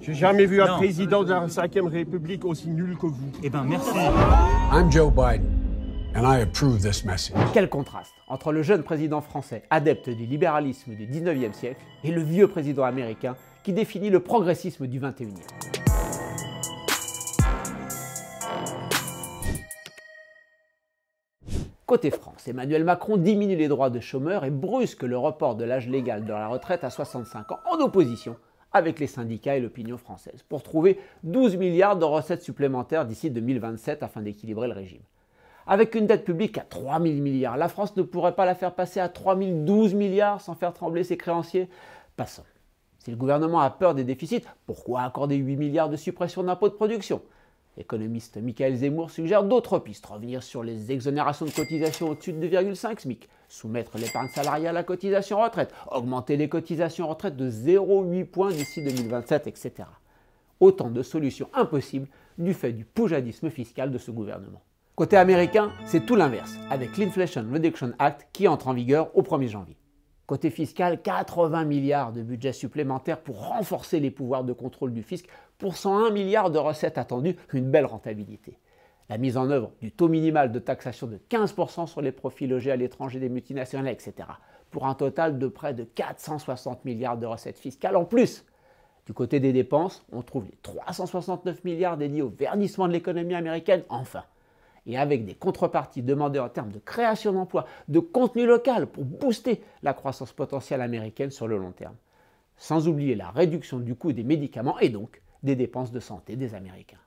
J'ai jamais vu un président de la 5e République aussi nul que vous. Eh ben, merci. I'm Joe Biden, and I approve this message. Quel contraste entre le jeune président français, adepte du libéralisme du 19e siècle, et le vieux président américain qui définit le progressisme du 21e. Côté France, Emmanuel Macron diminue les droits de chômeurs et brusque le report de l'âge légal de la retraite à 65 ans, en opposition avec les syndicats et l'opinion française, pour trouver 12 milliards de recettes supplémentaires d'ici 2027 afin d'équilibrer le régime. Avec une dette publique à 3 000 milliards, la France ne pourrait pas la faire passer à 3 012 milliards sans faire trembler ses créanciers? Passons. Si le gouvernement a peur des déficits, pourquoi accorder 8 milliards de suppression d'impôts de production? L'économiste Michael Zemmour suggère d'autres pistes, revenir sur les exonérations de cotisations au-dessus de 2,5 SMIC, soumettre l'épargne salariale à la cotisation retraite, augmenter les cotisations retraite de 0,8 points d'ici 2027, etc. Autant de solutions impossibles du fait du poujadisme fiscal de ce gouvernement. Côté américain, c'est tout l'inverse, avec l'Inflation Reduction Act qui entre en vigueur au 1er janvier. Côté fiscal, 80 milliards de budget supplémentaire pour renforcer les pouvoirs de contrôle du fisc pour 101 milliards de recettes attendues, une belle rentabilité. La mise en œuvre du taux minimal de taxation de 15% sur les profits logés à l'étranger des multinationales, etc. pour un total de près de 460 milliards de recettes fiscales en plus. Du côté des dépenses, on trouve les 369 milliards dédiés au verdissement de l'économie américaine, enfin. Et avec des contreparties demandées en termes de création d'emplois, de contenu local pour booster la croissance potentielle américaine sur le long terme. Sans oublier la réduction du coût des médicaments et donc des dépenses de santé des Américains.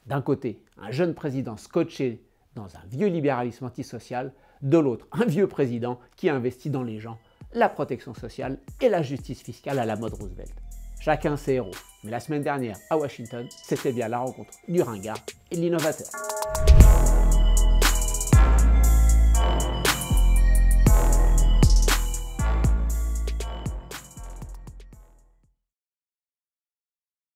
D'un côté, un jeune président scotché dans un vieux libéralisme antisocial, de l'autre, un vieux président qui investit dans les gens, la protection sociale et la justice fiscale à la mode Roosevelt. Chacun ses héros, mais la semaine dernière à Washington, c'était bien la rencontre du ringard et de l'innovateur.